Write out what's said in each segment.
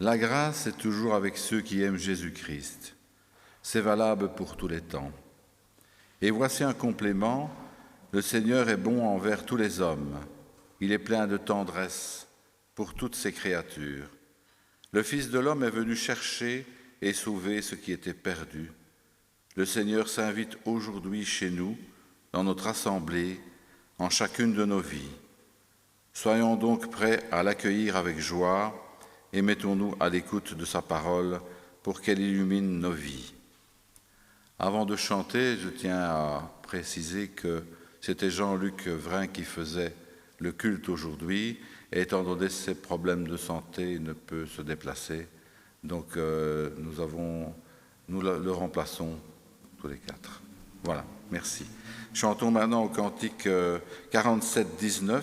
La grâce est toujours avec ceux qui aiment Jésus-Christ. C'est valable pour tous les temps. Et voici un complément. Le Seigneur est bon envers tous les hommes. Il est plein de tendresse pour toutes ses créatures. Le Fils de l'homme est venu chercher et sauver ce qui était perdu. Le Seigneur s'invite aujourd'hui chez nous, dans notre assemblée, en chacune de nos vies. Soyons donc prêts à l'accueillir avec joie et mettons-nous à l'écoute de sa parole pour qu'elle illumine nos vies. Avant de chanter, je tiens à préciser que c'était Jean-Luc Vrin qui faisait le culte aujourd'hui, et étant donné ses problèmes de santé, il ne peut se déplacer. Donc nous le remplaçons tous les quatre. Voilà, merci. Chantons maintenant au cantique 47-19,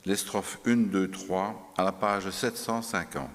les strophes 1, 2, 3, à la page 750.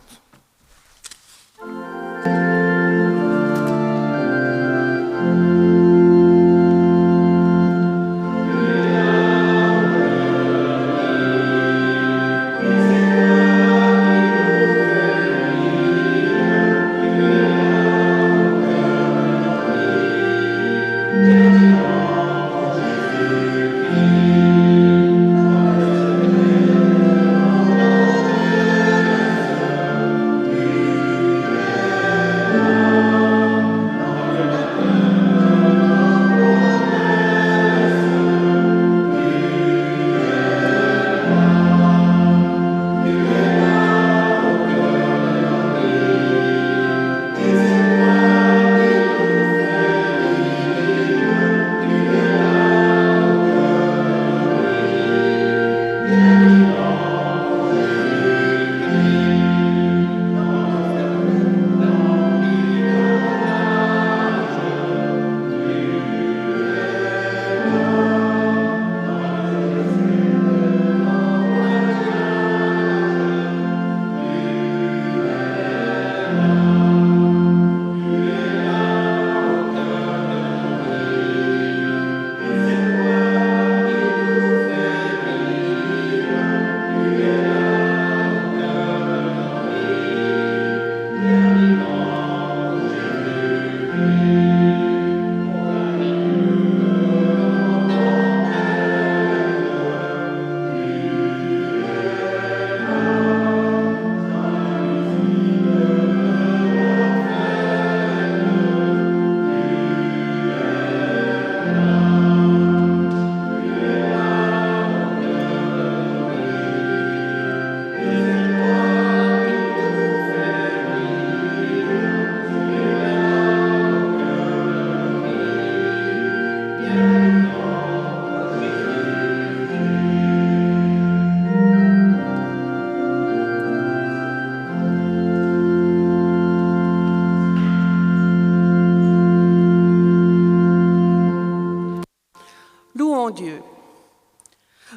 Dieu.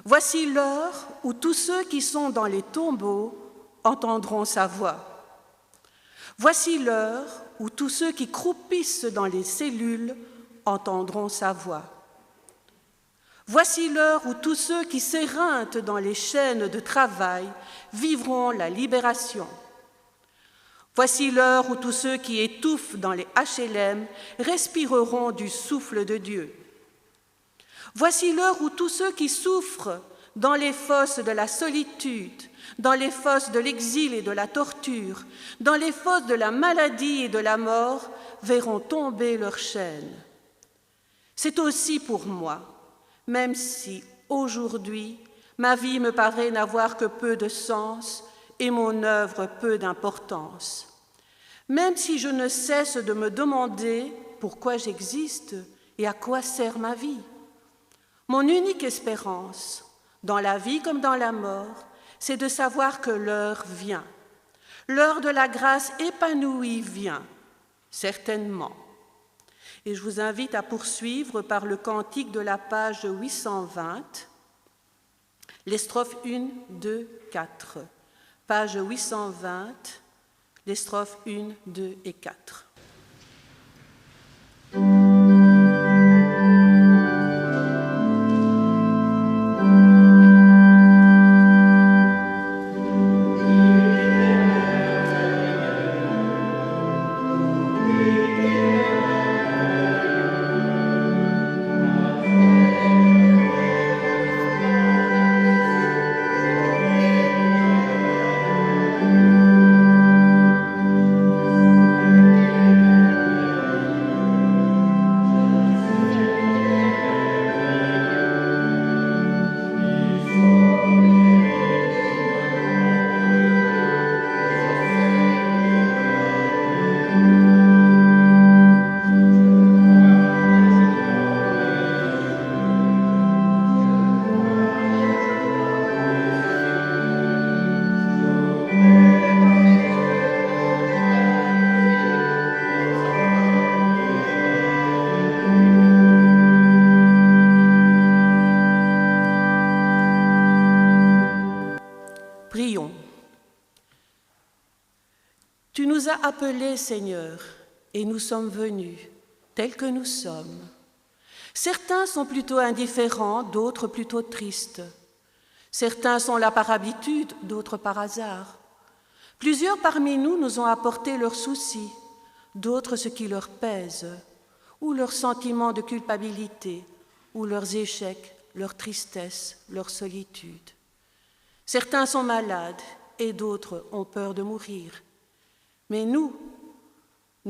Voici l'heure où tous ceux qui sont dans les tombeaux entendront sa voix. Voici l'heure où tous ceux qui croupissent dans les cellules entendront sa voix. Voici l'heure où tous ceux qui s'éreintent dans les chaînes de travail vivront la libération. Voici l'heure où tous ceux qui étouffent dans les HLM respireront du souffle de Dieu. Voici l'heure où tous ceux qui souffrent dans les fosses de la solitude, dans les fosses de l'exil et de la torture, dans les fosses de la maladie et de la mort, verront tomber leurs chaînes. C'est aussi pour moi, même si aujourd'hui ma vie me paraît n'avoir que peu de sens et mon œuvre peu d'importance. Même si je ne cesse de me demander pourquoi j'existe et à quoi sert ma vie. Mon unique espérance, dans la vie comme dans la mort, c'est de savoir que l'heure vient. L'heure de la grâce épanouie vient, certainement. Et je vous invite à poursuivre par le cantique de la page 820, les strophes 1, 2, 4. Page 820, les strophes 1, 2 et 4. Prions. Tu nous as appelés, Seigneur, et nous sommes venus, tels que nous sommes. Certains sont plutôt indifférents, d'autres plutôt tristes. Certains sont là par habitude, d'autres par hasard. Plusieurs parmi nous ont apporté leurs soucis, d'autres ce qui leur pèse, ou leurs sentiments de culpabilité, ou leurs échecs, leur tristesse, leur solitude. Certains sont malades et d'autres ont peur de mourir. Mais nous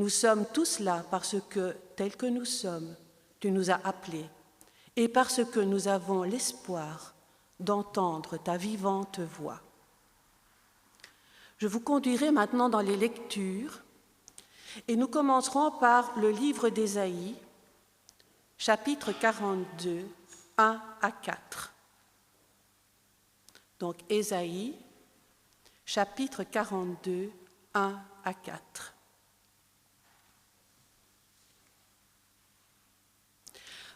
sommes tous là parce que, tels que nous sommes, tu nous as appelés et parce que nous avons l'espoir d'entendre ta vivante voix. Je vous conduirai maintenant dans les lectures et nous commencerons par le livre d'Ésaïe, chapitre 42, 1 à 4. Donc Ésaïe, chapitre 42, 1 à 4.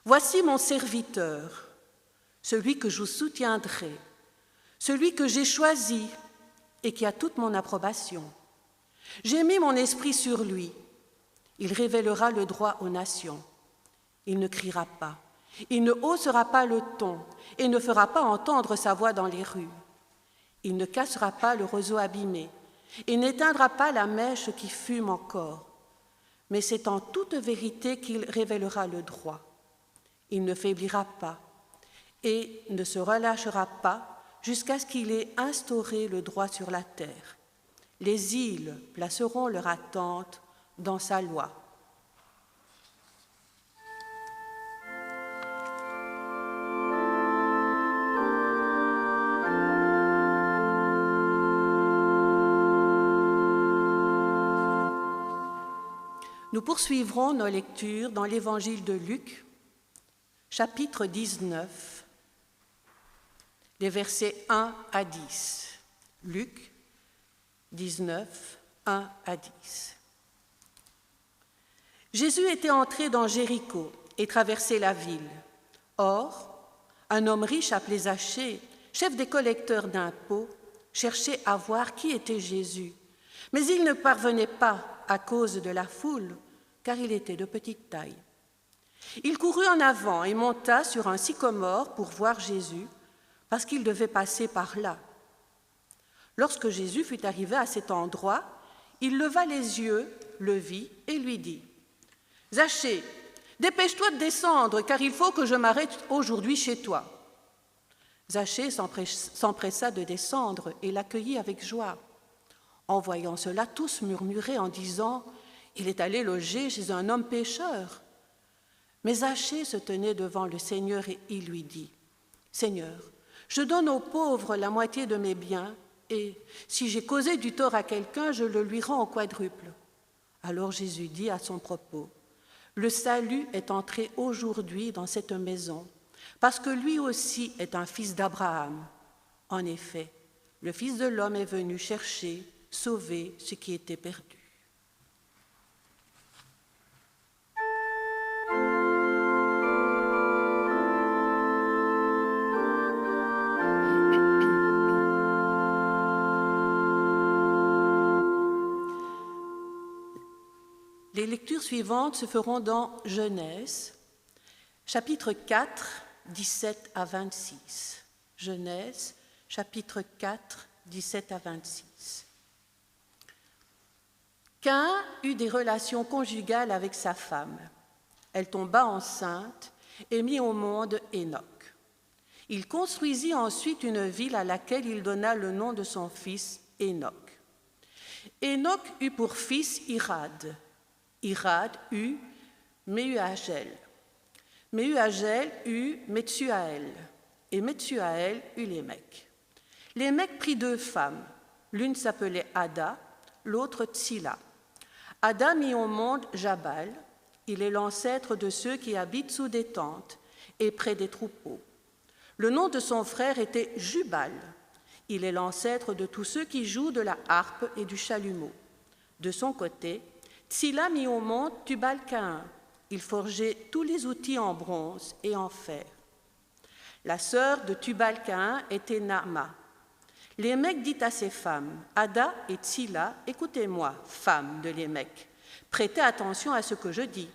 Voici mon serviteur, celui que je soutiendrai, celui que j'ai choisi et qui a toute mon approbation. J'ai mis mon esprit sur lui. Il révélera le droit aux nations. Il ne criera pas, il ne haussera pas le ton et ne fera pas entendre sa voix dans les rues. Il ne cassera pas le roseau abîmé et n'éteindra pas la mèche qui fume encore. Mais c'est en toute vérité qu'il révélera le droit. Il ne faiblira pas et ne se relâchera pas jusqu'à ce qu'il ait instauré le droit sur la terre. Les îles placeront leur attente dans sa loi. Nous poursuivrons nos lectures dans l'Évangile de Luc, chapitre 19, les versets 1 à 10. Luc 19, 1 à 10. Jésus était entré dans Jéricho et traversait la ville. Or, un homme riche appelé Zachée, chef des collecteurs d'impôts, cherchait à voir qui était Jésus. Mais il ne parvenait pas à cause de la foule, car il était de petite taille. Il courut en avant et monta sur un sycomore pour voir Jésus, parce qu'il devait passer par là. Lorsque Jésus fut arrivé à cet endroit, il leva les yeux, le vit et lui dit « Zachée, dépêche-toi de descendre, car il faut que je m'arrête aujourd'hui chez toi. » Zachée s'empressa de descendre et l'accueillit avec joie. En voyant cela, tous murmuraient en disant « Il est allé loger chez un homme pécheur. » Mais Zachée se tenait devant le Seigneur et il lui dit « Seigneur, je donne aux pauvres la moitié de mes biens, et si j'ai causé du tort à quelqu'un, je le lui rends au quadruple. » Alors Jésus dit à son propos « Le salut est entré aujourd'hui dans cette maison, parce que lui aussi est un fils d'Abraham. En effet, le Fils de l'homme est venu chercher, sauver ce qui était perdu. » Les lectures suivantes se feront dans Genèse, chapitre 4, 17 à 26. Genèse, chapitre 4, 17 à 26. Caïn eut des relations conjugales avec sa femme. Elle tomba enceinte et mit au monde Hénoc. Il construisit ensuite une ville à laquelle il donna le nom de son fils Hénoc. Hénoc eut pour fils Irad. Irad eut Méhuagel. Méhuagel eut Metsuaël. Et Metsuaël eut Lémec. Lémec prit 2 femmes. L'une s'appelait Ada, l'autre Tsila. Ada mit au monde Jabal. Il est l'ancêtre de ceux qui habitent sous des tentes et près des troupeaux. Le nom de son frère était Jubal. Il est l'ancêtre de tous ceux qui jouent de la harpe et du chalumeau. De son côté, Tsila mit au monde Tubal-Caïn. Il forgeait tous les outils en bronze et en fer. La sœur de Tubal-Caïn était Naama. Lémec dit à ses femmes, Ada et Tsila, écoutez-moi, femmes de Lémec, prêtez attention à ce que je dis.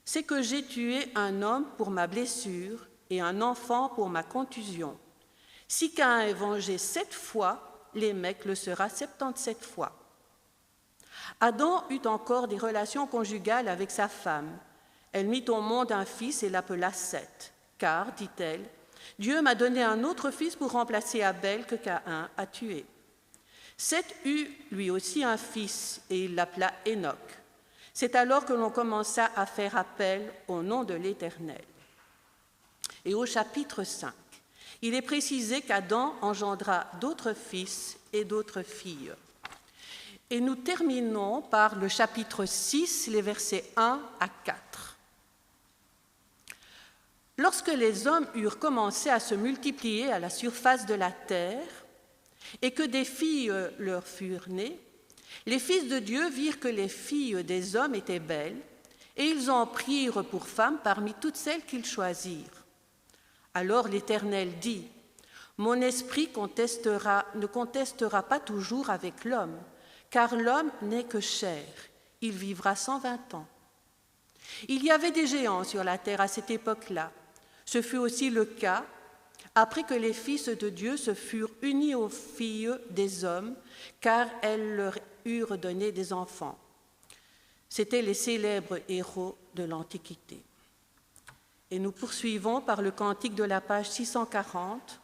C'est que j'ai tué un homme pour ma blessure et un enfant pour ma contusion. Si Caïn est vengé 7 fois, Lémec le sera 77 fois. Adam eut encore des relations conjugales avec sa femme. Elle mit au monde un fils et l'appela Seth, car, dit-elle, Dieu m'a donné un autre fils pour remplacer Abel que Caïn a tué. Seth eut lui aussi un fils et il l'appela Enoch. C'est alors que l'on commença à faire appel au nom de l'Éternel. Et au chapitre 5, il est précisé qu'Adam engendra d'autres fils et d'autres filles. Et nous terminons par le chapitre 6, les versets 1 à 4. Lorsque les hommes eurent commencé à se multiplier à la surface de la terre et que des filles leur furent nées, les fils de Dieu virent que les filles des hommes étaient belles et ils en prirent pour femmes parmi toutes celles qu'ils choisirent. Alors l'Éternel dit, « Mon esprit ne contestera pas toujours avec l'homme, car l'homme n'est que chair, il vivra 120 ans. » Il y avait des géants sur la terre à cette époque-là. Ce fut aussi le cas après que les fils de Dieu se furent unis aux filles des hommes, car elles leur eurent donné des enfants. C'étaient les célèbres héros de l'Antiquité. Et nous poursuivons par le cantique de la page 640,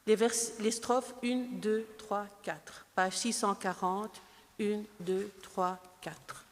les strophes 1, 2, 3, 4. Page 640, 1, 2, 3, 4.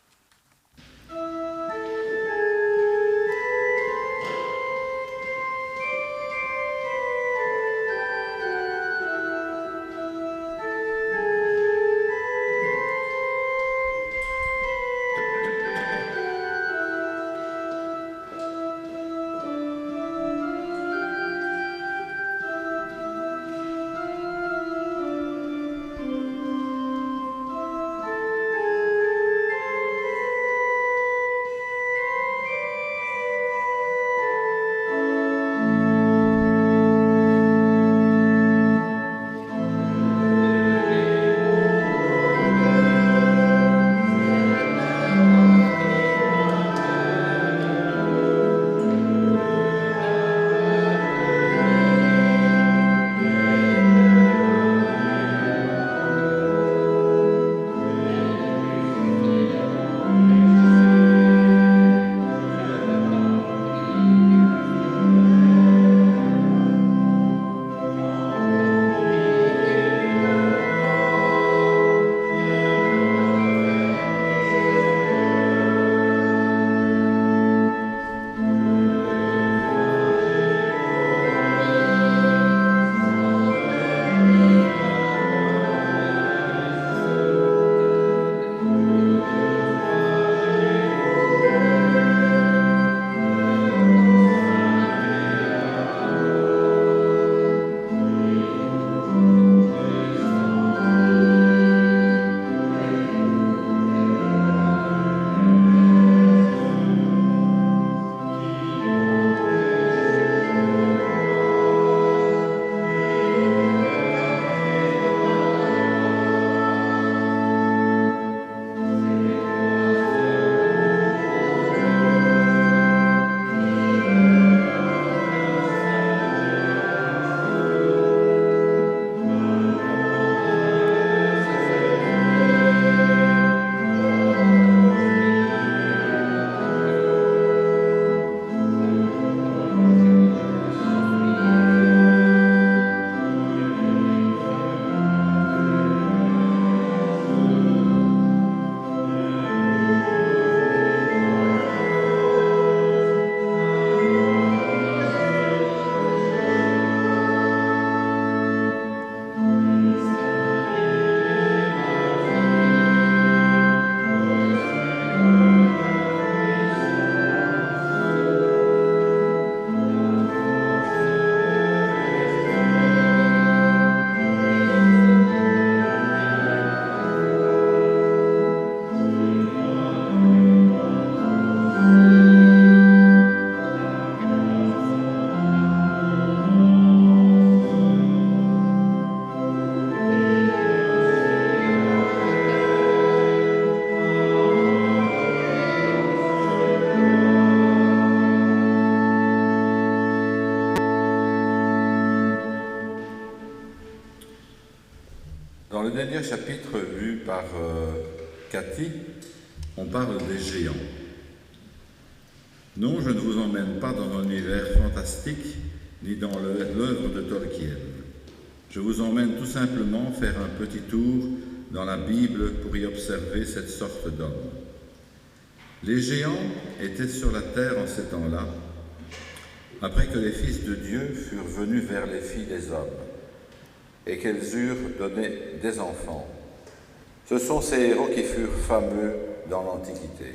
Dans le dernier chapitre lu par Cathy, on parle des géants. Non, je ne vous emmène pas dans un univers fantastique, ni dans l'œuvre de Tolkien. Je vous emmène tout simplement faire un petit tour dans la Bible pour y observer cette sorte d'homme. Les géants étaient sur la terre en ces temps-là, après que les fils de Dieu furent venus vers les filles des hommes, et qu'elles eurent donné des enfants. Ce sont ces héros qui furent fameux dans l'Antiquité.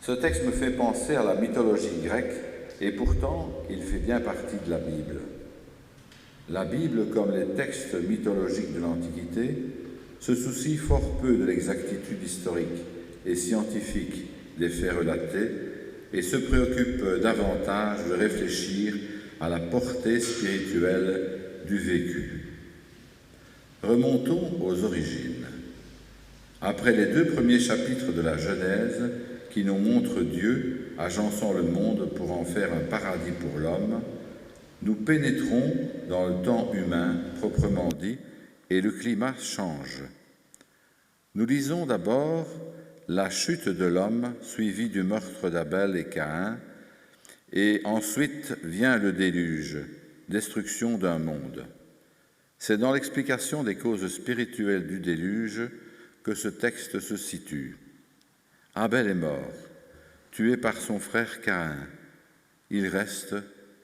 Ce texte me fait penser à la mythologie grecque, et pourtant il fait bien partie de la Bible. La Bible, comme les textes mythologiques de l'Antiquité, se soucie fort peu de l'exactitude historique et scientifique des faits relatés et se préoccupe davantage de réfléchir à la portée spirituelle du vécu. Remontons aux origines. Après les 2 premiers chapitres de la Genèse, qui nous montrent Dieu agençant le monde pour en faire un paradis pour l'homme, nous pénétrons dans le temps humain proprement dit et le climat change. Nous lisons d'abord la chute de l'homme suivie du meurtre d'Abel et Caïn, et ensuite vient le déluge, destruction d'un monde. C'est dans l'explication des causes spirituelles du déluge que ce texte se situe. Abel est mort, tué par son frère Caïn. Il reste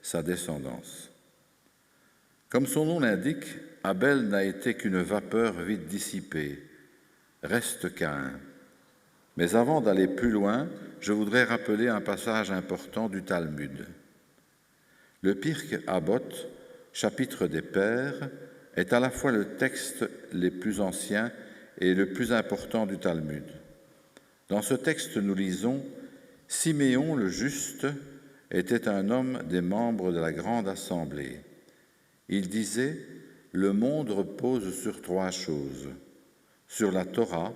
sa descendance. Comme son nom l'indique, Abel n'a été qu'une vapeur vite dissipée. Reste Caïn. Mais avant d'aller plus loin, je voudrais rappeler un passage important du Talmud. Le Pirkei Avot, chapitre des Pères, est à la fois le texte le plus ancien et le plus important du Talmud. Dans ce texte, nous lisons « Siméon le juste était un homme des membres de la grande assemblée. Il disait « Le monde repose sur 3 choses, sur la Torah,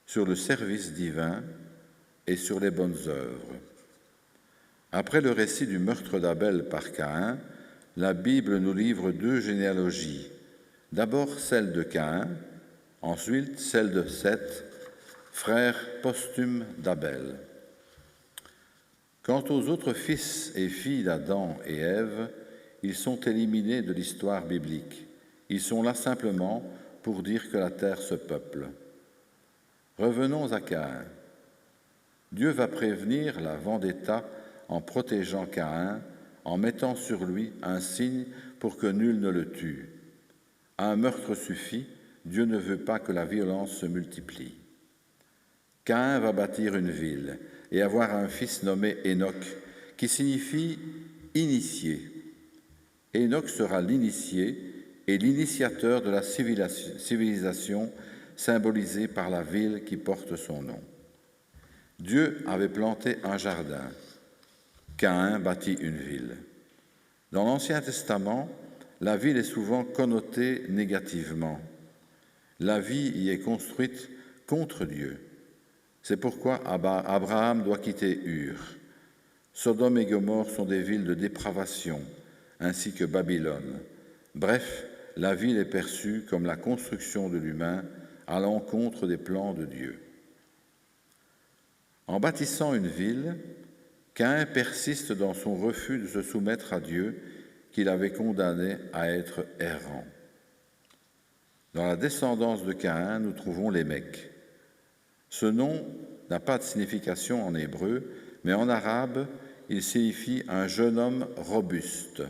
sur le service divin et sur les bonnes œuvres. » Après le récit du meurtre d'Abel par Caïn, la Bible nous livre 2 généalogies. D'abord celle de Caïn, ensuite celle de Seth, frère posthume d'Abel. Quant aux autres fils et filles d'Adam et Ève, ils sont éliminés de l'histoire biblique. Ils sont là simplement pour dire que la terre se peuple. Revenons à Caïn. Dieu va prévenir la vendetta en protégeant Caïn, en mettant sur lui un signe pour que nul ne le tue. Un meurtre suffit, Dieu ne veut pas que la violence se multiplie. Caïn va bâtir une ville et avoir un fils nommé Enoch, qui signifie initié. Enoch sera l'initié et l'initiateur de la civilisation symbolisée par la ville qui porte son nom. Dieu avait planté un jardin. Caïn bâtit une ville. Dans l'Ancien Testament, la ville est souvent connotée négativement. La vie y est construite contre Dieu. C'est pourquoi Abraham doit quitter Ur. Sodome et Gomorrhe sont des villes de dépravation, ainsi que Babylone. Bref, la ville est perçue comme la construction de l'humain à l'encontre des plans de Dieu. En bâtissant une ville, Caïn persiste dans son refus de se soumettre à Dieu qu'il avait condamné à être errant. Dans la descendance de Caïn, nous trouvons Lémec. Ce nom n'a pas de signification en hébreu, mais en arabe, il signifie un jeune homme robuste.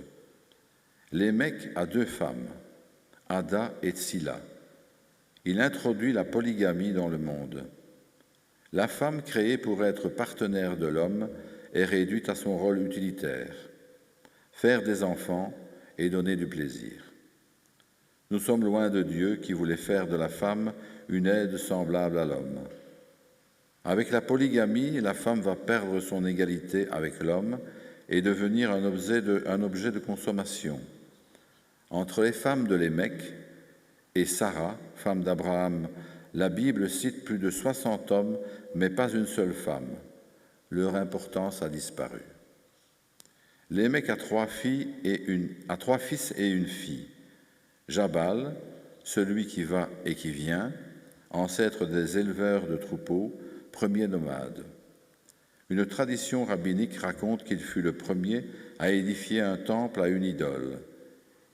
Lémec a 2 femmes, Ada et Tsila. Il introduit la polygamie dans le monde. La femme créée pour être partenaire de l'homme est réduite à son rôle utilitaire, faire des enfants et donner du plaisir. Nous sommes loin de Dieu qui voulait faire de la femme une aide semblable à l'homme. Avec la polygamie, la femme va perdre son égalité avec l'homme et devenir un objet de consommation. Entre les femmes de Lémec et Sarah, femme d'Abraham, la Bible cite plus de 60 hommes, mais pas une seule femme. Leur importance a disparu. Lémec a 3 fils et une fille. Jabal, celui qui va et qui vient, ancêtre des éleveurs de troupeaux, premier nomade. Une tradition rabbinique raconte qu'il fut le premier à édifier un temple à une idole.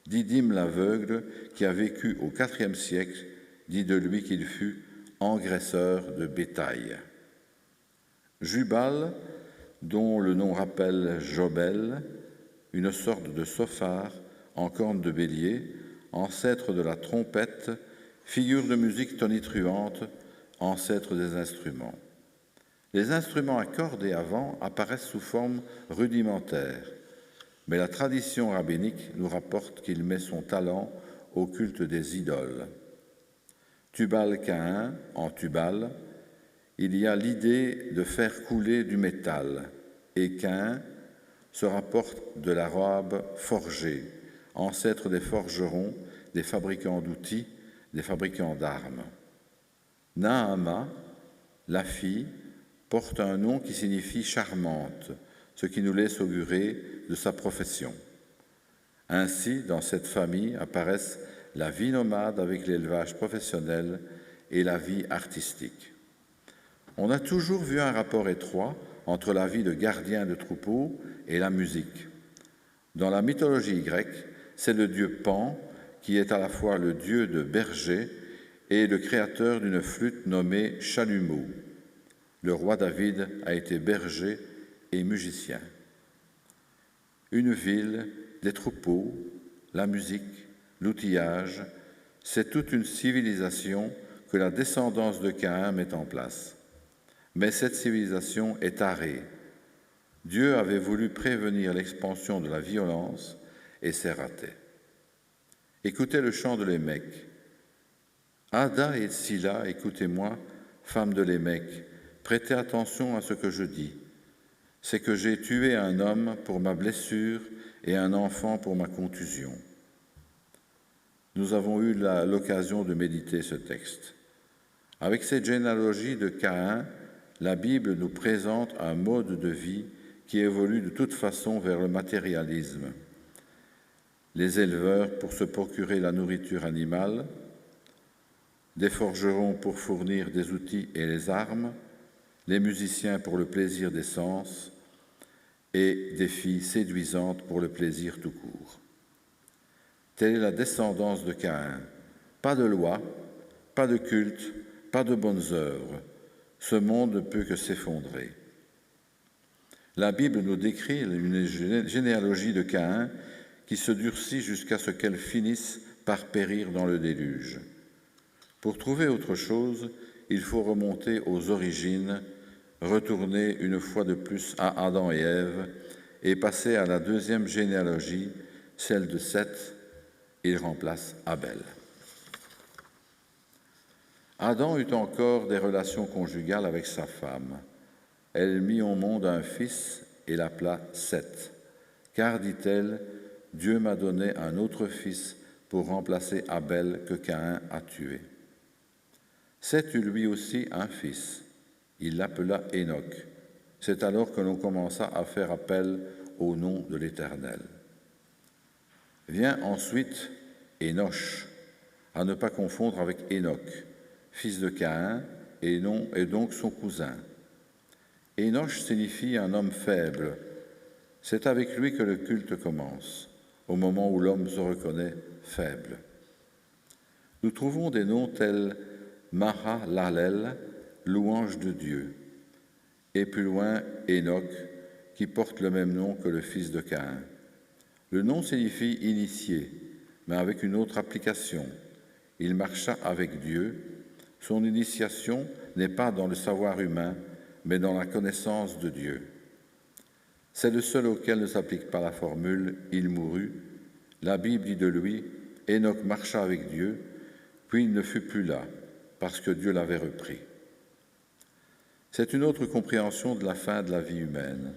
Didyme l'aveugle, qui a vécu au IVe siècle, dit de lui qu'il fut engraisseur de bétail. Jubal, dont le nom rappelle Jobel, une sorte de sophare en corne de bélier, ancêtre de la trompette, figure de musique tonitruante, ancêtre des instruments. Les instruments à cordes et à vent apparaissent sous forme rudimentaire, mais la tradition rabbinique nous rapporte qu'il met son talent au culte des idoles. Tubal-Caïn, en Tubal, il y a l'idée de faire couler du métal, et Caïn se rapporte de l'arabe forger, ancêtre des forgerons, des fabricants d'outils, des fabricants d'armes. Naama, la fille, porte un nom qui signifie charmante, ce qui nous laisse augurer de sa profession. Ainsi, dans cette famille apparaissent la vie nomade avec l'élevage professionnel et la vie artistique. On a toujours vu un rapport étroit entre la vie de gardien de troupeau et la musique. Dans la mythologie grecque, c'est le dieu Pan qui est à la fois le dieu de berger et le créateur d'une flûte nommée chalumeau. Le roi David a été berger et musicien. Une ville, des troupeaux, la musique, l'outillage, c'est toute une civilisation que la descendance de Caïn met en place. Mais cette civilisation est tarée. Dieu avait voulu prévenir l'expansion de la violence et c'est raté. Écoutez le chant de Lémec. Ada et Scylla, écoutez-moi, femmes de Lémec, prêtez attention à ce que je dis. C'est que j'ai tué un homme pour ma blessure et un enfant pour ma contusion. Nous avons eu l'occasion de méditer ce texte. Avec cette généalogie de Caïn, la Bible nous présente un mode de vie qui évolue de toute façon vers le matérialisme. Les éleveurs pour se procurer la nourriture animale, des forgerons pour fournir des outils et les armes, les musiciens pour le plaisir des sens et des filles séduisantes pour le plaisir tout court. Telle est la descendance de Caïn. Pas de loi, pas de culte, pas de bonnes œuvres. Ce monde ne peut que s'effondrer. La Bible nous décrit une généalogie de Caïn qui se durcit jusqu'à ce qu'elle finisse par périr dans le déluge. Pour trouver autre chose, il faut remonter aux origines, retourner une fois de plus à Adam et Ève et passer à la deuxième généalogie, celle de Seth. Il remplace Abel. Adam eut encore des relations conjugales avec sa femme. Elle mit au monde un fils et l'appela Seth, car, dit-elle, Dieu m'a donné un autre fils pour remplacer Abel que Caïn a tué. Seth eut lui aussi un fils. Il l'appela Enoch. C'est alors que l'on commença à faire appel au nom de l'Éternel. Vient ensuite Énoch, à ne pas confondre avec Enoch, fils de Caïn, et donc son cousin. Énoch signifie un homme faible. C'est avec lui que le culte commence, au moment où l'homme se reconnaît faible. Nous trouvons des noms tels Mahalalel, louange de Dieu, et plus loin Enoch, qui porte le même nom que le fils de Caïn. Le nom signifie initié, mais avec une autre application. Il marcha avec Dieu. Son initiation n'est pas dans le savoir humain, mais dans la connaissance de Dieu. C'est le seul auquel ne s'applique pas la formule « il mourut ». La Bible dit de lui « Enoch marcha avec Dieu, puis il ne fut plus là, parce que Dieu l'avait repris ». C'est une autre compréhension de la fin de la vie humaine.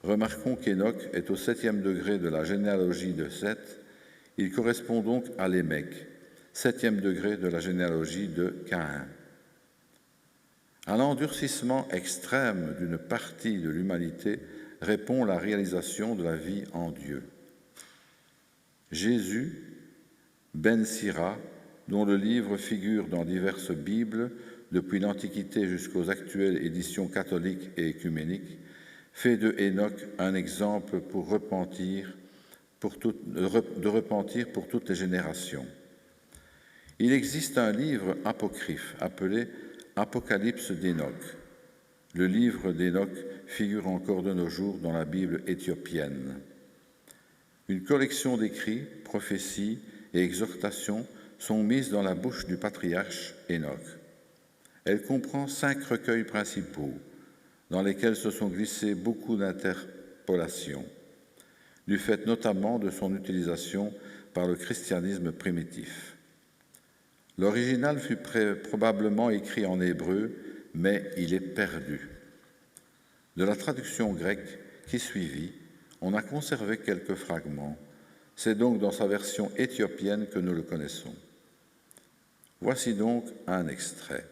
Remarquons qu'Enoch est au 7e degré de la généalogie de Seth. Il correspond donc à Lémec, 7e degré de la généalogie de Caïn. À l'endurcissement extrême d'une partie de l'humanité répond la réalisation de la vie en Dieu. Jésus, Ben Sira, dont le livre figure dans diverses Bibles, depuis l'Antiquité jusqu'aux actuelles éditions catholiques et œcuméniques, fait de Enoch un exemple de repentir pour toutes les générations. Il existe un livre apocryphe appelé Apocalypse d'Enoch. Le livre d'Enoch figure encore de nos jours dans la Bible éthiopienne. Une collection d'écrits, prophéties et exhortations sont mises dans la bouche du patriarche Enoch. Elle comprend 5 recueils principaux, dans lesquels se sont glissées beaucoup d'interpolations, du fait notamment de son utilisation par le christianisme primitif. L'original fut probablement écrit en hébreu, mais il est perdu. De la traduction grecque qui suivit, on a conservé quelques fragments. C'est donc dans sa version éthiopienne que nous le connaissons. Voici donc un extrait.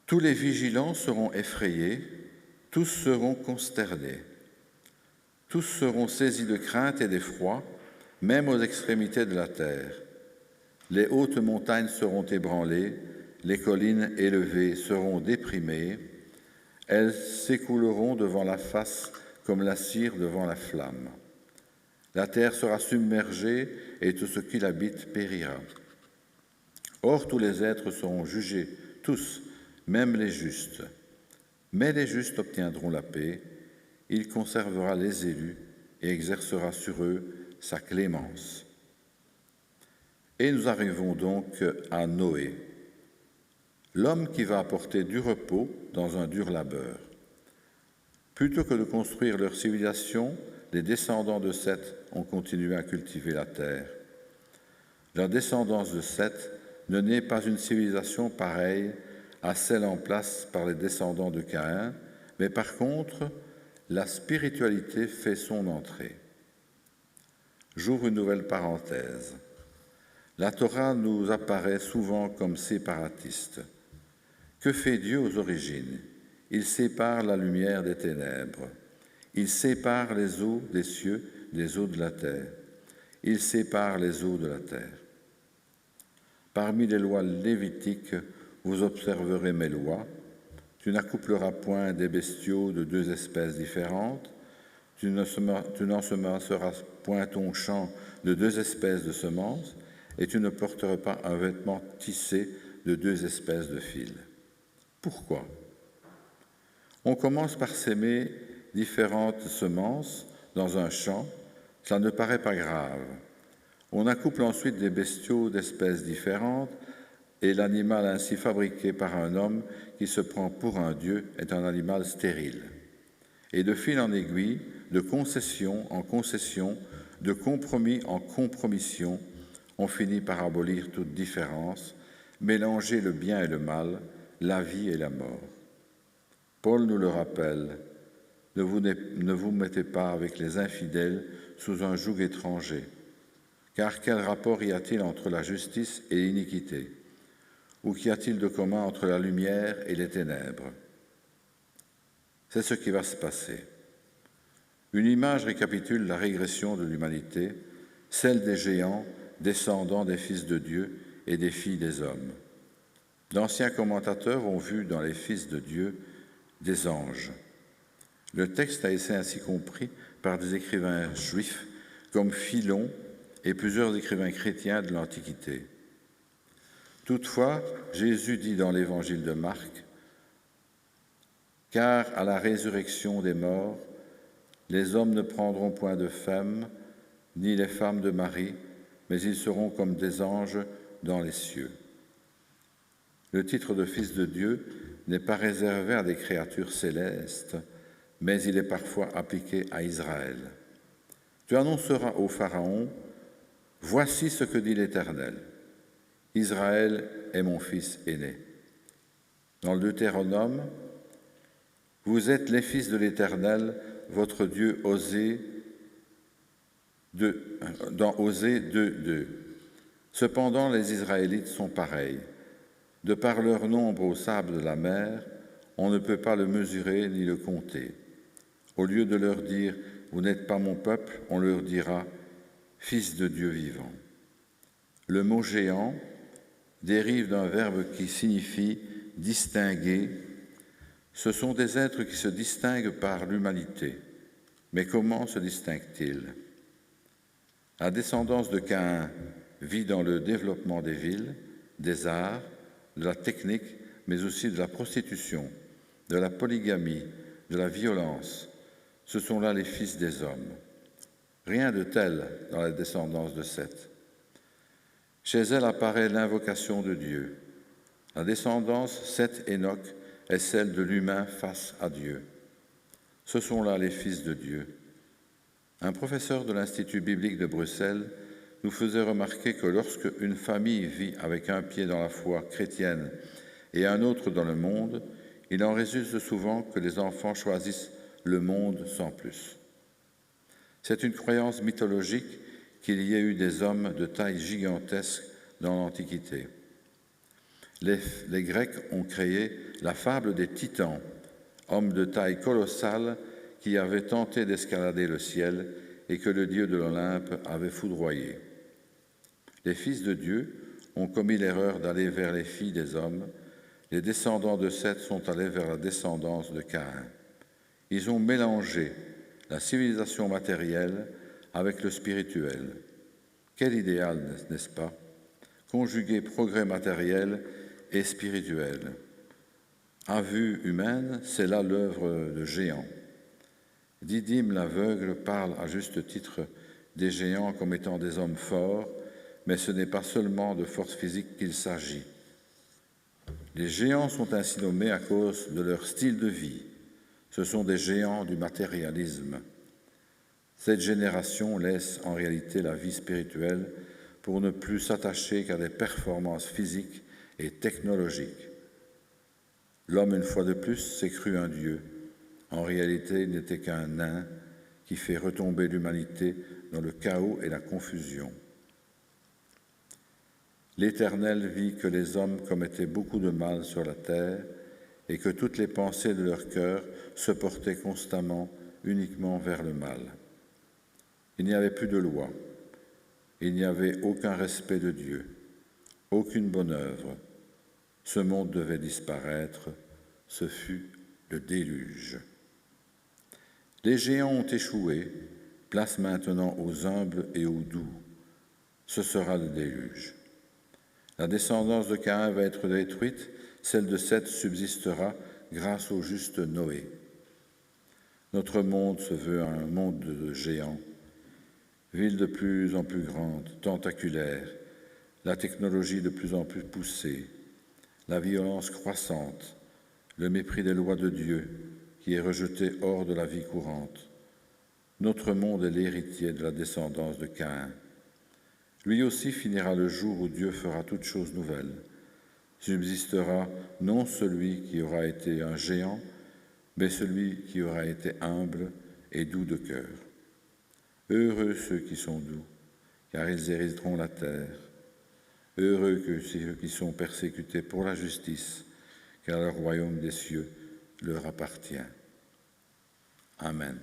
Tous les vigilants seront effrayés, tous seront consternés. Tous seront saisis de crainte et d'effroi, même aux extrémités de la terre. Les hautes montagnes seront ébranlées, les collines élevées seront déprimées, elles s'écouleront devant la face comme la cire devant la flamme. La terre sera submergée et tout ce qui l'habite périra. Or, tous les êtres seront jugés, tous, même les justes. Mais les justes obtiendront la paix, il conservera les élus et exercera sur eux sa clémence. Et nous arrivons donc à Noé, l'homme qui va apporter du repos dans un dur labeur. Plutôt que de construire leur civilisation, les descendants de Seth ont continué à cultiver la terre. La descendance de Seth ne naît pas une civilisation pareille à celle en place par les descendants de Caïn, mais par contre, la spiritualité fait son entrée. J'ouvre une nouvelle parenthèse. La Torah nous apparaît souvent comme séparatiste. Que fait Dieu aux origines? Il sépare la lumière des ténèbres. Il sépare les eaux des cieux des eaux de la terre. Il sépare les eaux de la terre. Parmi les lois lévitiques, vous observerez mes lois. Tu n'accoupleras point des bestiaux de 2 espèces différentes. Tu n'ensemenceras point ton champ de 2 espèces de semences, et tu ne porteras pas un vêtement tissé de 2 espèces de fils. Pourquoi? On commence par s'aimer différentes semences dans un champ, cela ne paraît pas grave. On accouple ensuite des bestiaux d'espèces différentes, et l'animal ainsi fabriqué par un homme qui se prend pour un dieu est un animal stérile. Et de fil en aiguille, de concession en concession, de compromis en compromission, on finit par abolir toute différence, mélanger le bien et le mal, la vie et la mort. Paul nous le rappelle, ne vous mettez pas avec les infidèles sous un joug étranger, car quel rapport y a-t-il entre la justice et l'iniquité? Ou qu'y a-t-il de commun entre la lumière et les ténèbres? C'est ce qui va se passer. Une image récapitule la régression de l'humanité, celle des géants descendants des fils de Dieu et des filles des hommes. D'anciens commentateurs ont vu dans les fils de Dieu des anges. Le texte a été ainsi compris par des écrivains juifs comme Philon et plusieurs écrivains chrétiens de l'Antiquité. Toutefois, Jésus dit dans l'évangile de Marc, « Car à la résurrection des morts, les hommes ne prendront point de femmes, ni les femmes de mari, mais ils seront comme des anges dans les cieux. » Le titre de fils de Dieu n'est pas réservé à des créatures célestes, mais il est parfois appliqué à Israël. Tu annonceras au Pharaon, « Voici ce que dit l'Éternel. Israël est mon fils aîné. » Dans le Deutéronome, « Vous êtes les fils de l'Éternel, votre Dieu, dans Osée 2:2. Cependant, les Israélites sont pareils. De par leur nombre au sable de la mer, on ne peut pas le mesurer ni le compter. Au lieu de leur dire « Vous n'êtes pas mon peuple », on leur dira « Fils de Dieu vivant ». Le mot géant dérive d'un verbe qui signifie distinguer. Ce sont des êtres qui se distinguent par l'humanité. Mais comment se distinguent-ils? La descendance de Caïn vit dans le développement des villes, des arts, de la technique, mais aussi de la prostitution, de la polygamie, de la violence. Ce sont là les fils des hommes. Rien de tel dans la descendance de Seth. Chez elle apparaît l'invocation de Dieu. La descendance Seth-Hénoch est celle de l'humain face à Dieu. Ce sont là les fils de Dieu. Un professeur de l'Institut biblique de Bruxelles nous faisait remarquer que lorsque une famille vit avec un pied dans la foi chrétienne et un autre dans le monde, il en résulte souvent que les enfants choisissent le monde sans plus. C'est une croyance mythologique qu'il y ait eu des hommes de taille gigantesque dans l'Antiquité. Les Grecs ont créé la fable des Titans, hommes de taille colossale qui avaient tenté d'escalader le ciel et que le dieu de l'Olympe avait foudroyé. Les fils de Dieu ont commis l'erreur d'aller vers les filles des hommes. Les descendants de Seth sont allés vers la descendance de Caïn. Ils ont mélangé la civilisation matérielle avec le spirituel. Quel idéal, n'est-ce pas? Conjuguer progrès matériel et spirituel. À vue humaine, c'est là l'œuvre de géants. Didyme l'aveugle parle à juste titre des géants comme étant des hommes forts, mais ce n'est pas seulement de force physique qu'il s'agit. Les géants sont ainsi nommés à cause de leur style de vie. Ce sont des géants du matérialisme. Cette génération laisse en réalité la vie spirituelle pour ne plus s'attacher qu'à des performances physiques et technologiques. L'homme, une fois de plus, s'est cru un dieu. En réalité, il n'était qu'un nain qui fait retomber l'humanité dans le chaos et la confusion. L'Éternel vit que les hommes commettaient beaucoup de mal sur la terre et que toutes les pensées de leur cœur se portaient constamment uniquement vers le mal. Il n'y avait plus de loi, il n'y avait aucun respect de Dieu, aucune bonne œuvre. Ce monde devait disparaître, ce fut le déluge. Les géants ont échoué, place maintenant aux humbles et aux doux. Ce sera le déluge. La descendance de Caïn va être détruite, celle de Seth subsistera grâce au juste Noé. Notre monde se veut un monde de géants, ville de plus en plus grande, tentaculaire, la technologie de plus en plus poussée, la violence croissante, le mépris des lois de Dieu qui est rejeté hors de la vie courante. Notre monde est l'héritier de la descendance de Caïn. Lui aussi finira le jour où Dieu fera toutes choses nouvelles. Subsistera non celui qui aura été un géant, mais celui qui aura été humble et doux de cœur. Heureux ceux qui sont doux, car ils hériteront la terre. Heureux ceux qui sont persécutés pour la justice, car le royaume des cieux leur appartient. Amen.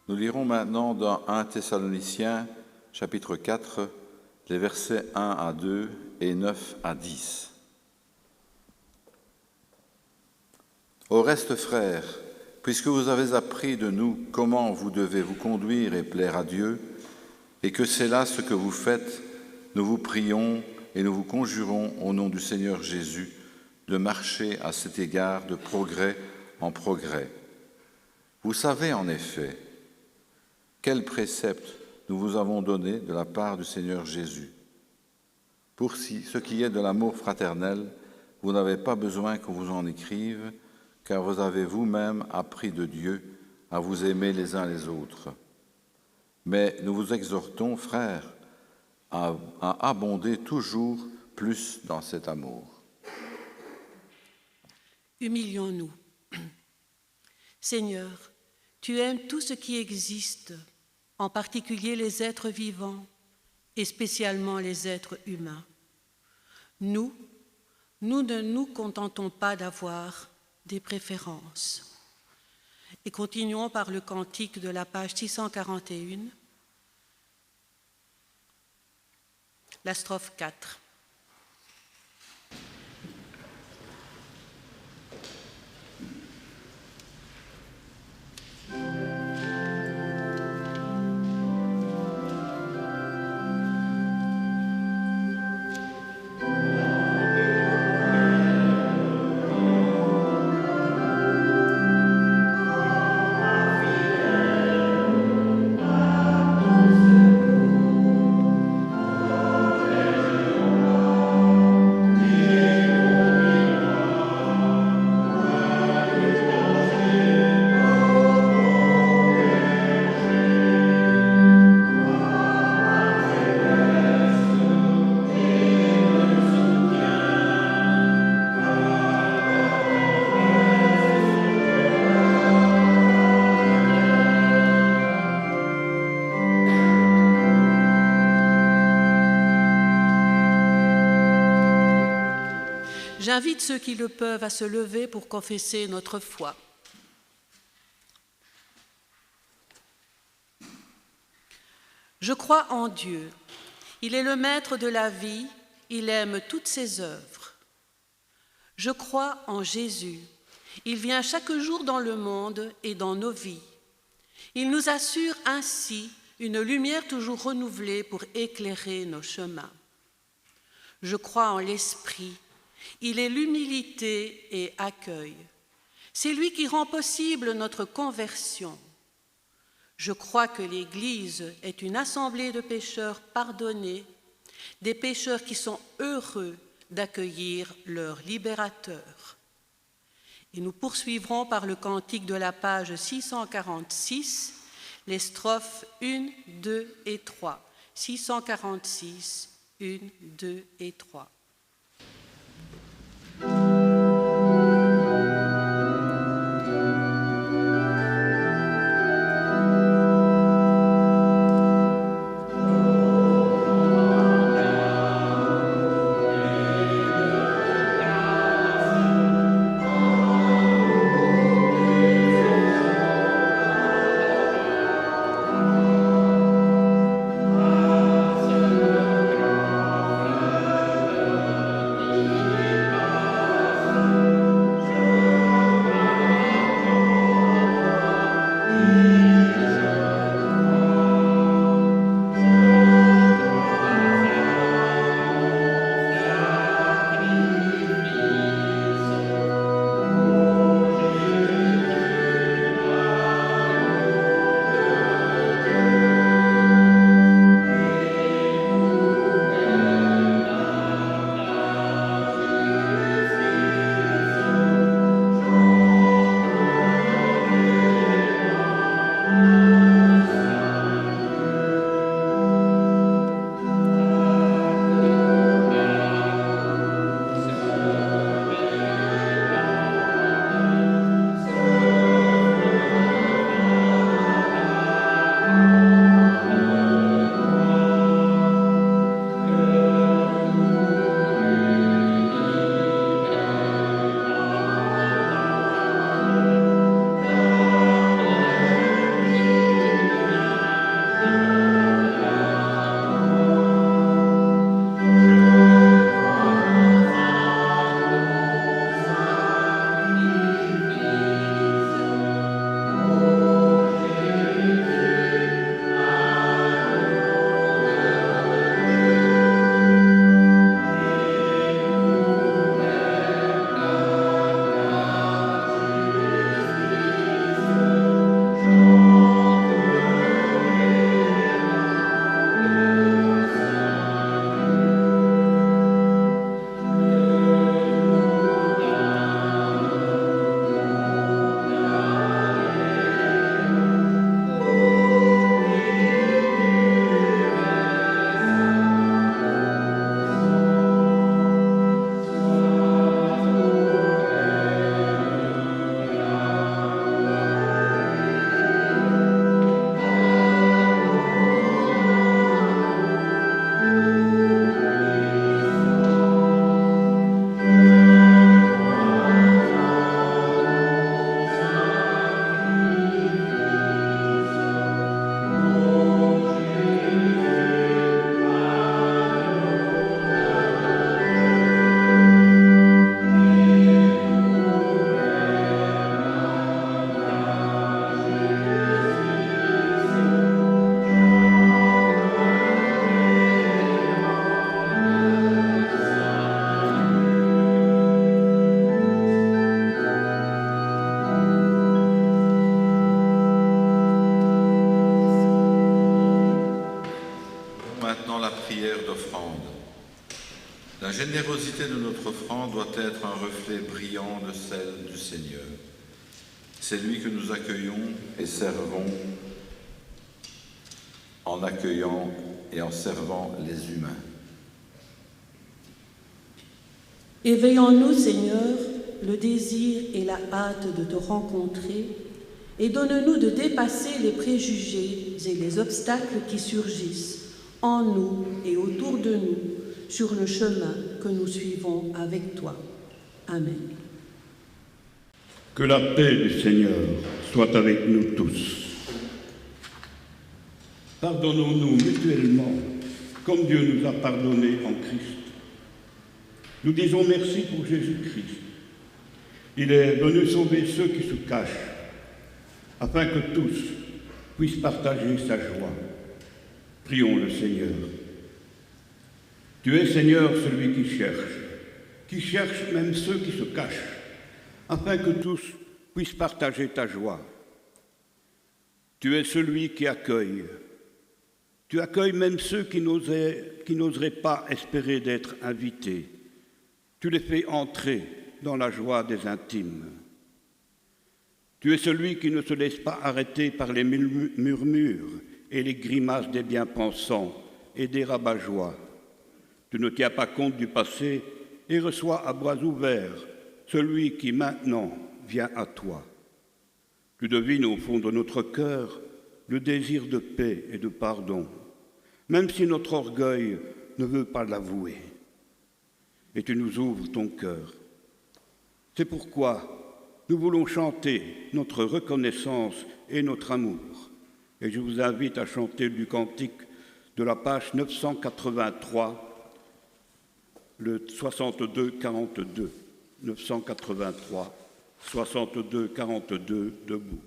Nous lirons maintenant dans 1 Thessaloniciens, chapitre 4, les versets 1 à 2 et 9 à 10. Au reste, frères, puisque vous avez appris de nous comment vous devez vous conduire et plaire à Dieu, et que c'est là ce que vous faites, nous vous prions et nous vous conjurons au nom du Seigneur Jésus de marcher à cet égard de progrès en progrès. Vous savez en effet quels préceptes nous vous avons donnés de la part du Seigneur Jésus. Pour ce qui est de l'amour fraternel, vous n'avez pas besoin qu'on vous en écrive, car vous avez vous-même appris de Dieu à vous aimer les uns les autres. Mais nous vous exhortons, frères, à abonder toujours plus dans cet amour. Humilions-nous. Seigneur, tu aimes tout ce qui existe, en particulier les êtres vivants et spécialement les êtres humains. Nous ne nous contentons pas d'avoir des préférences. Et continuons par le cantique de la page 641, la strophe 4. J'invite ceux qui le peuvent à se lever pour confesser notre foi. Je crois en Dieu. Il est le maître de la vie, il aime toutes ses œuvres. Je crois en Jésus. Il vient chaque jour dans le monde et dans nos vies. Il nous assure ainsi une lumière toujours renouvelée pour éclairer nos chemins. Je crois en l'Esprit. Il est l'humilité et accueil. C'est lui qui rend possible notre conversion. Je crois que l'Église est une assemblée de pécheurs pardonnés, des pécheurs qui sont heureux d'accueillir leur libérateur. Et nous poursuivrons par le cantique de la page 646, les strophes 1, 2 et 3. 646, 1, 2 et 3. La générosité de notre offrande doit être un reflet brillant de celle du Seigneur. C'est lui que nous accueillons et servons en accueillant et en servant les humains. Éveille en nous, Seigneur, le désir et la hâte de te rencontrer et donne-nous de dépasser les préjugés et les obstacles qui surgissent en nous et autour de nous sur le chemin que nous suivons avec toi. Amen. Que la paix du Seigneur soit avec nous tous. Pardonnons-nous mutuellement, comme Dieu nous a pardonnés en Christ. Nous disons merci pour Jésus-Christ. Il est venu sauver ceux qui se cachent, afin que tous puissent partager sa joie. Prions le Seigneur. Tu es, Seigneur, celui qui cherche même ceux qui se cachent, afin que tous puissent partager ta joie. Tu es celui qui accueille. Tu accueilles même ceux qui n'oseraient pas espérer d'être invités. Tu les fais entrer dans la joie des intimes. Tu es celui qui ne se laisse pas arrêter par les murmures et les grimaces des bien-pensants et des rabat-joie. Tu ne tiens pas compte du passé et reçois à bras ouverts celui qui maintenant vient à toi. Tu devines au fond de notre cœur le désir de paix et de pardon, même si notre orgueil ne veut pas l'avouer. Et tu nous ouvres ton cœur. C'est pourquoi nous voulons chanter notre reconnaissance et notre amour. Et je vous invite à chanter du cantique de la page 983, le 62-42. 983, 62-42, debout.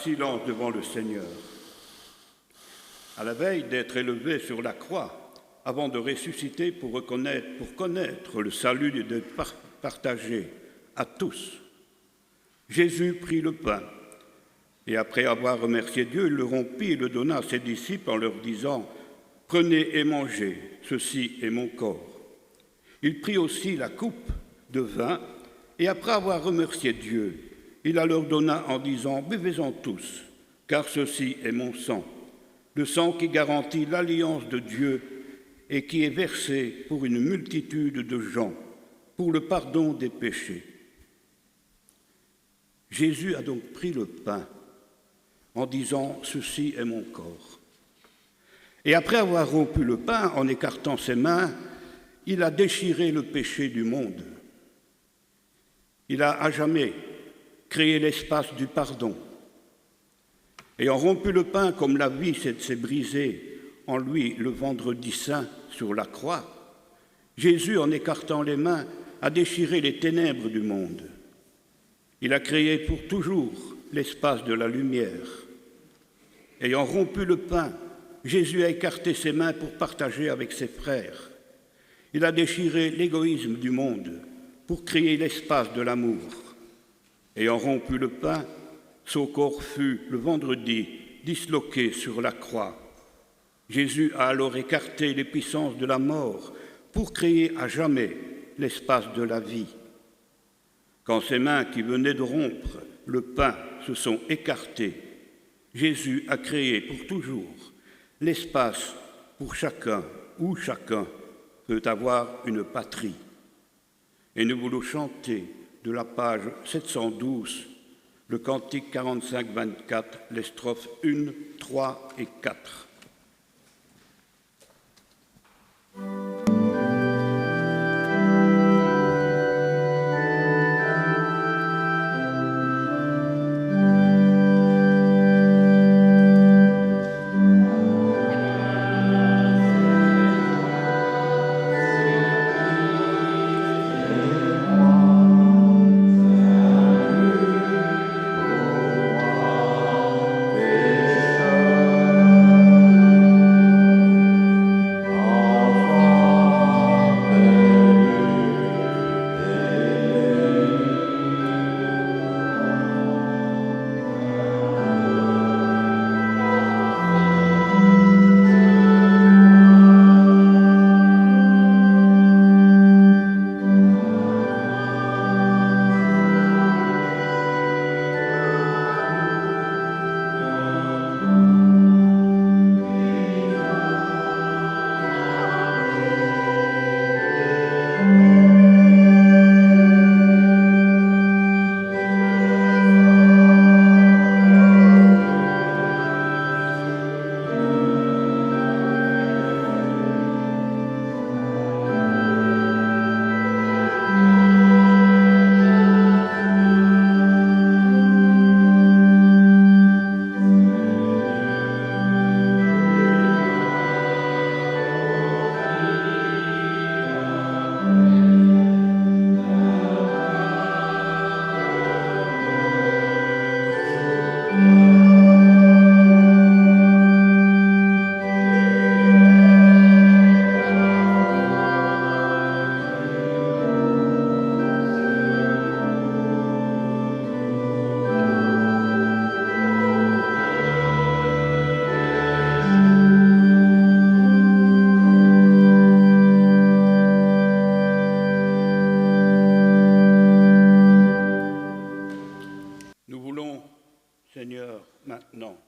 Silence devant le Seigneur. À la veille d'être élevé sur la croix, avant de ressusciter pour connaître le salut et d'être partagé à tous, Jésus prit le pain et après avoir remercié Dieu, il le rompit et le donna à ses disciples en leur disant « Prenez et mangez, ceci est mon corps ». Il prit aussi la coupe de vin et après avoir remercié Dieu, il la leur donna en disant « Buvez-en tous, car ceci est mon sang, le sang qui garantit l'alliance de Dieu et qui est versé pour une multitude de gens, pour le pardon des péchés. » Jésus a donc pris le pain en disant « Ceci est mon corps ». Et après avoir rompu le pain, en écartant ses mains, il a déchiré le péché du monde. Il a à jamais créé l'espace du pardon. Ayant rompu le pain comme la vie s'est brisée en lui le vendredi saint sur la croix, Jésus, en écartant les mains, a déchiré les ténèbres du monde. Il a créé pour toujours l'espace de la lumière. Ayant rompu le pain, Jésus a écarté ses mains pour partager avec ses frères. Il a déchiré l'égoïsme du monde pour créer l'espace de l'amour. Ayant rompu le pain, son corps fut, le vendredi, disloqué sur la croix. Jésus a alors écarté les puissances de la mort pour créer à jamais l'espace de la vie. Quand ses mains qui venaient de rompre le pain se sont écartées, Jésus a créé pour toujours l'espace pour chacun où chacun peut avoir une patrie. Et nous voulons chanter de la page 712 le cantique 45-24, les strophes 1, 3 et 4. Seigneur, maintenant,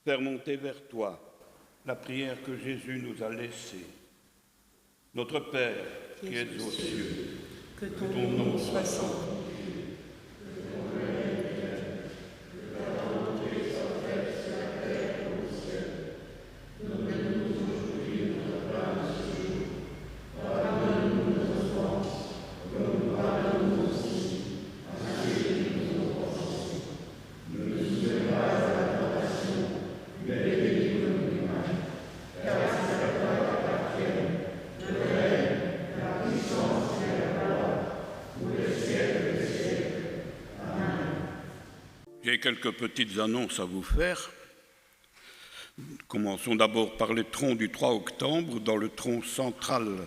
faire monter vers toi la prière que Jésus nous a laissée. Notre Père, qui es aux cieux, que ton nom soit sanctifié. J'ai quelques petites annonces à vous faire. Commençons d'abord par les troncs du 3 octobre. Dans le tronc central,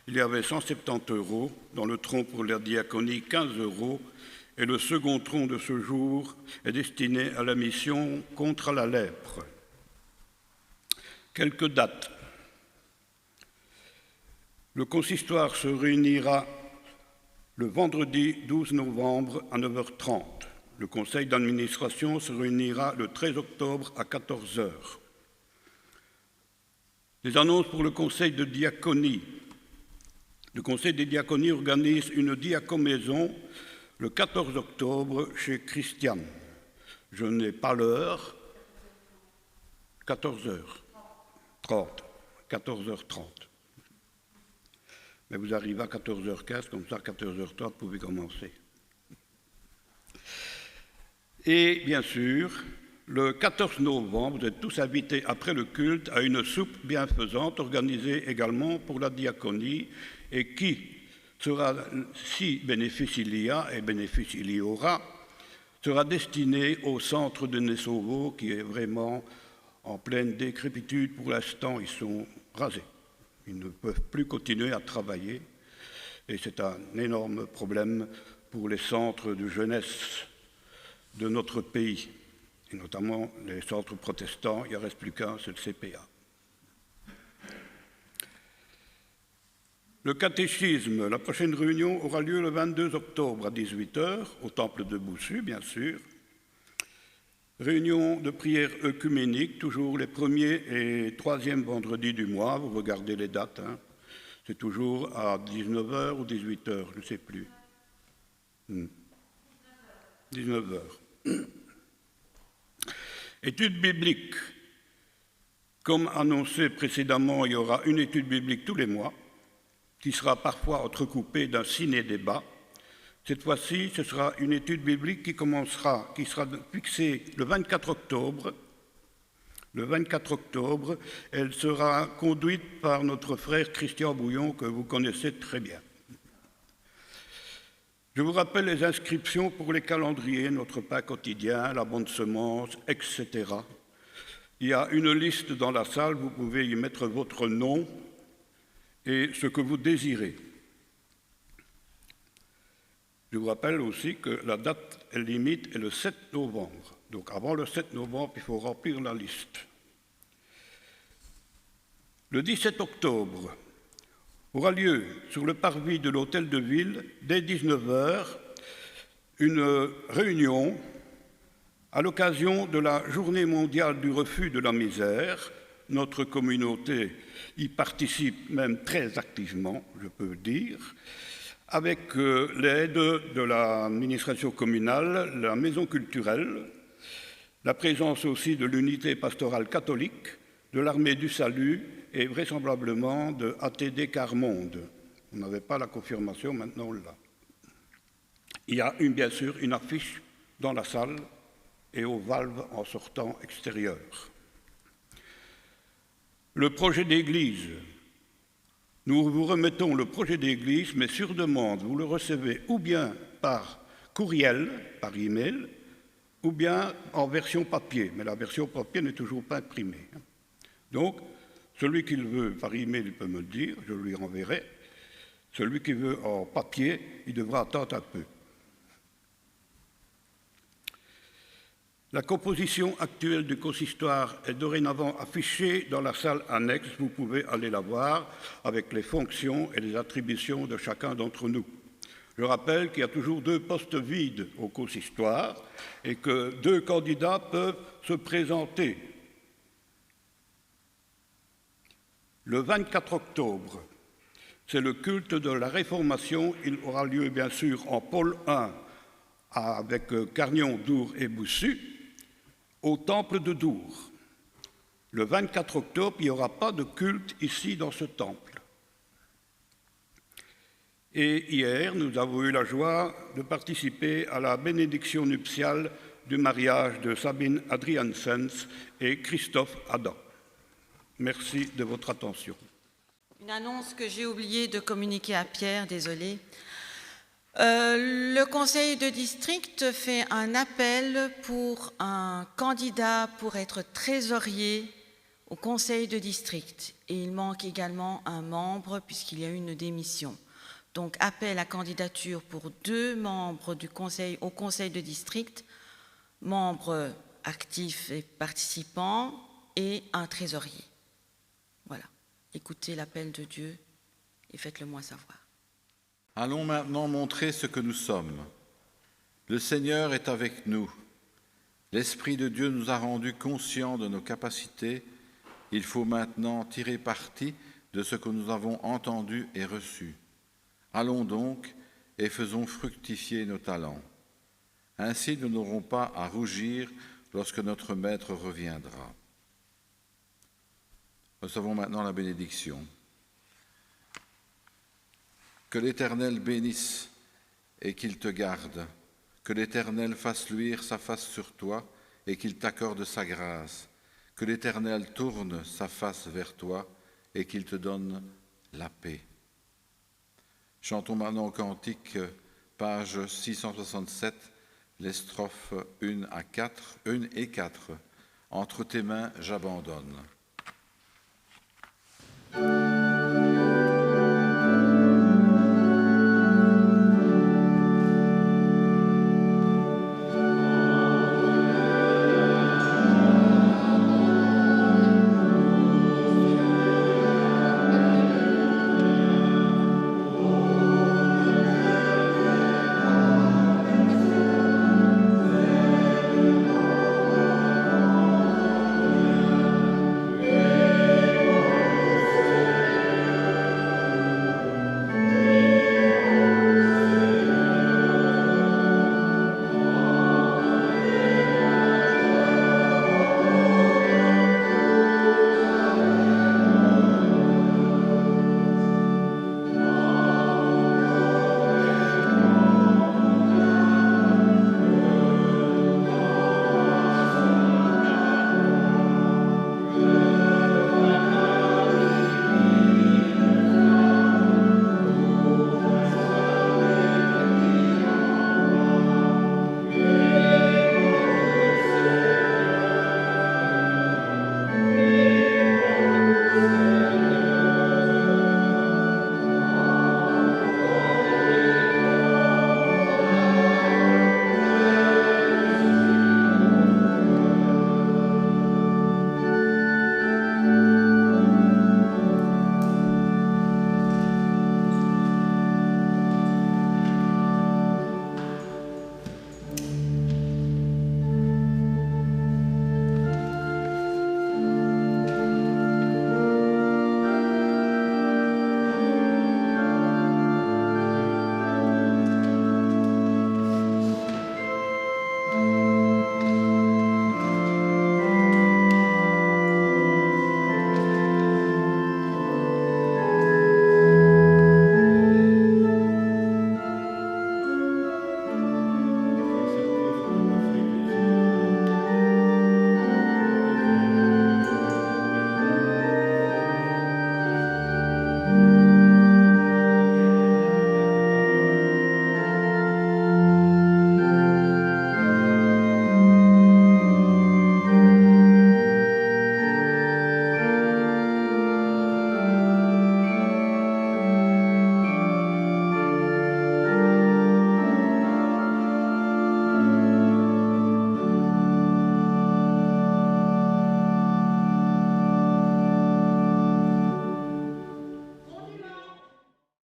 il y avait 170 €. Dans le tronc pour la diaconie, 15 €. Et le second tronc de ce jour est destiné à la mission contre la lèpre. Quelques dates. Le consistoire se réunira le vendredi 12 novembre à 9h30. Le conseil d'administration se réunira le 13 octobre à 14 h. Les annonces pour le conseil de diaconie. Le conseil des diaconies organise une diacomaison le 14 octobre chez Christiane. Je n'ai pas l'heure. 14h30. 14h30. Mais vous arrivez à 14h15, comme ça, à 14h30, vous pouvez commencer. Et bien sûr, le 14 novembre, vous êtes tous invités après le culte à une soupe bienfaisante organisée également pour la diaconie et qui sera, si bénéfice il y a et bénéfice il y aura, sera destinée au centre de Nessovo qui est vraiment en pleine décrépitude. Pour l'instant, ils sont rasés. Ils ne peuvent plus continuer à travailler et c'est un énorme problème pour les centres de jeunesse de notre pays, et notamment les centres protestants. Il ne reste plus qu'un, c'est le CPA. Le catéchisme, la prochaine réunion aura lieu le 22 octobre à 18 h, au temple de Boussu, bien sûr. Réunion de prière œcuménique, toujours les premiers et troisièmes vendredis du mois. Vous regardez les dates, hein. C'est toujours à 19h ou 18h, je ne sais plus. 19h. Étude biblique. Comme annoncé précédemment, il y aura une étude biblique tous les mois, qui sera parfois entrecoupée d'un ciné-débat. Cette fois-ci, ce sera une étude biblique qui sera fixée le 24 octobre. Le 24 octobre, elle sera conduite par notre frère Christian Bouillon, que vous connaissez très bien. Je vous rappelle les inscriptions pour les calendriers, notre pain quotidien, la bonne semence, etc. Il y a une liste dans la salle, vous pouvez y mettre votre nom et ce que vous désirez. Je vous rappelle aussi que la date limite est le 7 novembre. Donc avant le 7 novembre, il faut remplir la liste. Le 17 octobre aura lieu sur le parvis de l'Hôtel de Ville, dès 19h, une réunion à l'occasion de la Journée mondiale du refus de la misère. Notre communauté y participe même très activement, je peux dire, avec l'aide de l'administration communale, la maison culturelle, la présence aussi de l'unité pastorale catholique, de l'armée du salut et vraisemblablement de ATD Carmonde. On n'avait pas la confirmation, maintenant on l'a. Il y a bien sûr une affiche dans la salle et aux valves en sortant extérieur. Le projet d'église. Nous vous remettons le projet d'église, mais sur demande, vous le recevez ou bien par courriel, par email, ou bien en version papier. Mais la version papier n'est toujours pas imprimée. Donc, celui qui le veut par email, il peut me le dire, je lui renverrai. Celui qui veut en papier, il devra attendre un peu. La composition actuelle du consistoire est dorénavant affichée dans la salle annexe. Vous pouvez aller la voir avec les fonctions et les attributions de chacun d'entre nous. Je rappelle qu'il y a toujours 2 postes vides au consistoire et que 2 candidats peuvent se présenter. Le 24 octobre, c'est le culte de la Réformation. Il aura lieu bien sûr en pôle 1 avec Carnion, Dour et Boussu, au temple de Dour. Le 24 octobre, il n'y aura pas de culte ici dans ce temple. Et hier, nous avons eu la joie de participer à la bénédiction nuptiale du mariage de Sabine Adriansens et Christophe Adam. Merci de votre attention. Une annonce que j'ai oublié de communiquer à Pierre, désolé. Le conseil de district fait un appel pour un candidat pour être trésorier au conseil de district. Et il manque également un membre puisqu'il y a eu une démission. Donc appel à candidature pour 2 membres du conseil, au conseil de district, membres actifs et participants, et un trésorier. Voilà. Écoutez l'appel de Dieu et faites-le moi savoir. Allons maintenant montrer ce que nous sommes. Le Seigneur est avec nous. L'Esprit de Dieu nous a rendus conscients de nos capacités. Il faut maintenant tirer parti de ce que nous avons entendu et reçu. Allons donc et faisons fructifier nos talents. Ainsi, nous n'aurons pas à rougir lorsque notre Maître reviendra. Recevons maintenant la bénédiction. Que l'Éternel bénisse et qu'il te garde. Que l'Éternel fasse luire sa face sur toi et qu'il t'accorde sa grâce. Que l'Éternel tourne sa face vers toi et qu'il te donne la paix. Chantons maintenant au cantique, page 667, les strophes 1 et 4. Entre tes mains, j'abandonne.